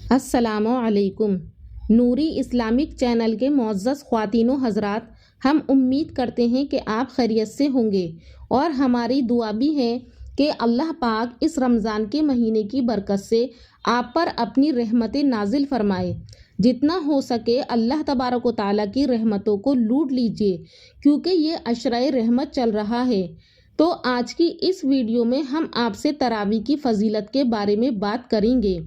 السلام علیکم۔ نوری Islamic channel کے معزز خواتین و حضرات، ہم امید کرتے ہیں کہ آپ خیریت سے ہوں گے اور ہماری دعا بھی ہے کہ اللہ پاک اس رمضان کے مہینے کی برکت سے آپ پر اپنی رحمتیں نازل فرمائے۔ جتنا ہو سکے اللہ تبارک و تعالیٰ کی رحمتوں کو لوٹ لیجئے، کیونکہ یہ عشرہ رحمت چل رہا ہے۔ تو آج کی اس ویڈیو میں ہم آپ سے تراویح کی فضیلت کے بارے میں بات کریں گے۔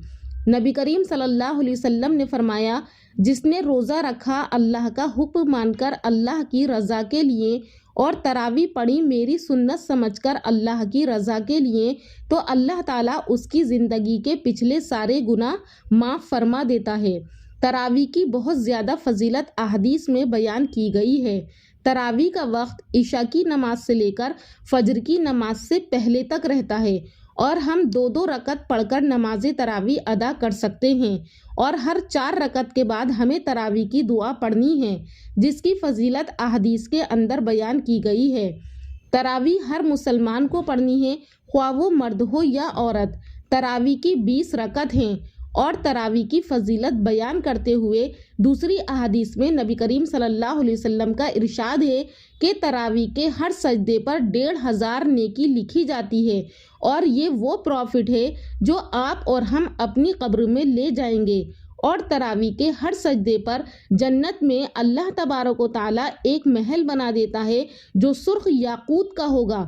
نبی کریم صلی اللہ علیہ وسلم نے فرمایا، جس نے روزہ رکھا اللہ کا حکم مان کر اللہ کی رضا کے لیے اور تراویح پڑھی میری سنت سمجھ کر اللہ کی رضا کے لیے، تو اللہ تعالیٰ اس کی زندگی کے پچھلے سارے گناہ معاف فرما دیتا ہے۔ تراویح کی بہت زیادہ فضیلت احادیث میں بیان کی گئی ہے۔ تراویح کا وقت عشاء کی نماز سے لے کر فجر کی نماز سے پہلے تک رہتا ہے، اور ہم 2 رکعت پڑھ کر نماز تراویح ادا کر سکتے ہیں، اور ہر 4 رکعت کے بعد ہمیں تراویح کی دعا پڑھنی ہے، جس کی فضیلت احادیث کے اندر بیان کی گئی ہے۔ تراویح ہر مسلمان کو پڑھنی ہے، خواہ وہ مرد ہو یا عورت۔ تراویح کی 20 رکعت ہیں، اور تراویح کی فضیلت بیان کرتے ہوئے دوسری احادیث میں نبی کریم صلی اللہ علیہ وسلم کا ارشاد ہے کہ تراویح کے ہر سجدے پر 1500 نیکی لکھی جاتی ہے، اور یہ وہ پروفٹ ہے جو آپ اور ہم اپنی قبر میں لے جائیں گے۔ اور تراویح کے ہر سجدے پر جنت میں اللہ تبارک و تعالیٰ ایک محل بنا دیتا ہے جو سرخ یاقوت کا ہوگا،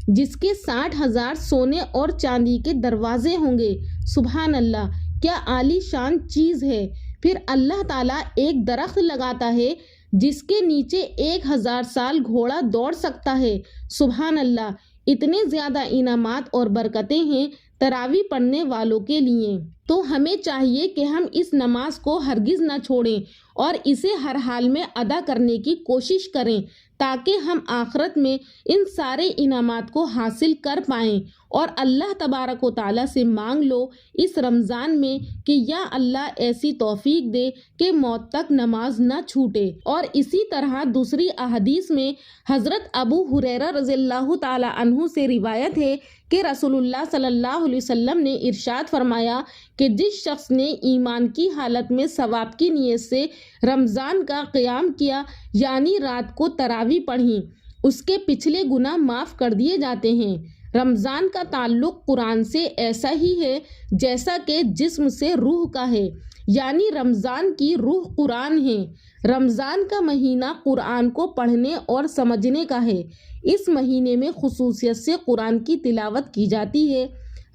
جس کے 60,000 سونے اور چاندی کے دروازے ہوں گے۔ سبحان اللہ، کیا عالی شان چیز ہے۔ پھر اللہ تعالیٰ ایک درخت لگاتا ہے جس کے نیچے 1000 سال گھوڑا دوڑ سکتا ہے۔ سبحان اللہ، اتنے زیادہ انعامات اور برکتیں ہیں تراویح پڑھنے والوں کے لیے۔ تو ہمیں چاہیے کہ ہم اس نماز کو ہرگز نہ چھوڑیں اور اسے ہر حال میں ادا کرنے کی کوشش کریں، تاکہ ہم آخرت میں ان سارے انعامات کو حاصل کر پائیں۔ اور اللہ تبارک و تعالیٰ سے مانگ لو اس رمضان میں کہ یا اللہ ایسی توفیق دے کہ موت تک نماز نہ چھوٹے۔ اور اسی طرح دوسری احادیث میں حضرت ابو ہریرہ رضی اللہ تعالیٰ عنہ سے روایت ہے کہ رسول اللہ صلی اللہ علیہ وسلم نے ارشاد فرمایا کہ جس شخص نے ایمان کی حالت میں ثواب کی نیت سے رمضان کا قیام کیا، یعنی رات کو تراویح پڑھی، اس کے پچھلے گناہ معاف کر دیے جاتے ہیں۔ رمضان کا تعلق قرآن سے ایسا ہی ہے جیسا کہ جسم سے روح کا ہے، یعنی رمضان کی روح قرآن ہے۔ رمضان کا مہینہ قرآن کو پڑھنے اور سمجھنے کا ہے۔ اس مہینے میں خصوصیت سے قرآن کی تلاوت کی جاتی ہے۔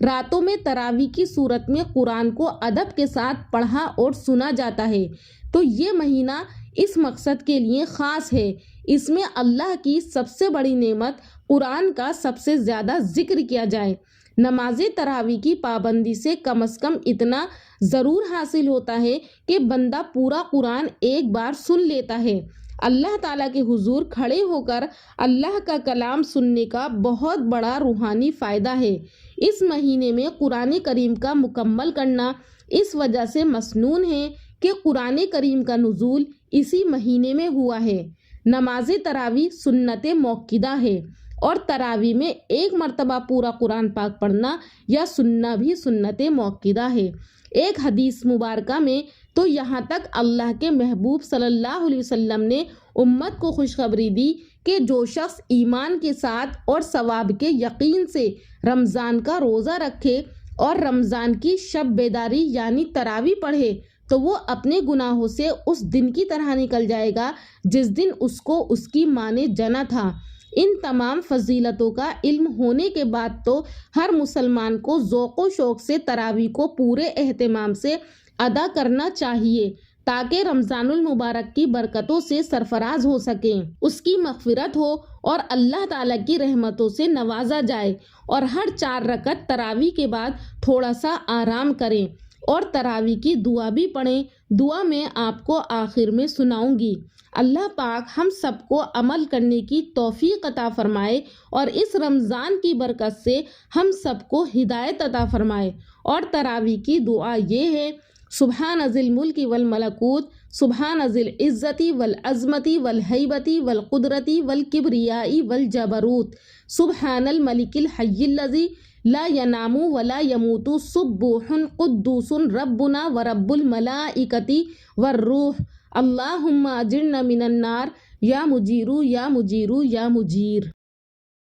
راتوں میں تراویح کی صورت میں قرآن کو ادب کے ساتھ پڑھا اور سنا جاتا ہے۔ تو یہ مہینہ اس مقصد کے لیے خاص ہے۔ اس میں اللہ کی سب سے بڑی نعمت قرآن کا سب سے زیادہ ذکر کیا جائے۔ نماز تراویح کی پابندی سے کم از کم اتنا ضرور حاصل ہوتا ہے کہ بندہ پورا قرآن ایک بار سن لیتا ہے۔ اللہ تعالیٰ کے حضور کھڑے ہو کر اللہ کا کلام سننے کا بہت بڑا روحانی فائدہ ہے۔ اس مہینے میں قرآن کریم کا مکمل کرنا اس وجہ سے مسنون ہے کہ قرآن کریم کا نزول اسی مہینے میں ہوا ہے۔ نماز تراویح سنت موقدہ ہے، اور تراویح میں 1 مرتبہ پورا قرآن پاک پڑھنا یا سننا بھی سنت موقدہ ہے۔ ایک حدیث مبارکہ میں تو یہاں تک اللہ کے محبوب صلی اللہ علیہ وسلم نے امت کو خوشخبری دی کہ جو شخص ایمان کے ساتھ اور ثواب کے یقین سے رمضان کا روزہ رکھے اور رمضان کی شب بیداری یعنی تراویح پڑھے، تو وہ اپنے گناہوں سے اس دن کی طرح نکل جائے گا جس دن اس کو اس کی ماں نے جنا تھا۔ ان تمام فضیلتوں کا علم ہونے کے بعد تو ہر مسلمان کو ذوق و شوق سے تراویح کو پورے اہتمام سے ادا کرنا چاہیے، تاکہ رمضان المبارک کی برکتوں سے سرفراز ہو سکیں، اس کی مغفرت ہو اور اللہ تعالیٰ کی رحمتوں سے نوازا جائے۔ اور ہر 4 رکعت تراویح کے بعد تھوڑا سا آرام کریں اور تراویح کی دعا بھی پڑھیں۔ دعا میں آپ کو آخر میں سناؤں گی۔ اللہ پاک ہم سب کو عمل کرنے کی توفیق عطا فرمائے، اور اس رمضان کی برکت سے ہم سب کو ہدایت عطا فرمائے۔ اور تراویح کی دعا یہ ہے: سبحان ذی الملک والملکوت، سبحان ذی العزت والعظمت والہیبت والقدرت والکبریاء والجبروت، سبحان الملک الحی الذی لا ینامو ولا یموتو سبوح قدوس ربنا ورب الملائکۃ والروح اللہم اجرنا من النار یا مجیرو یا مجیرو یا مجیر۔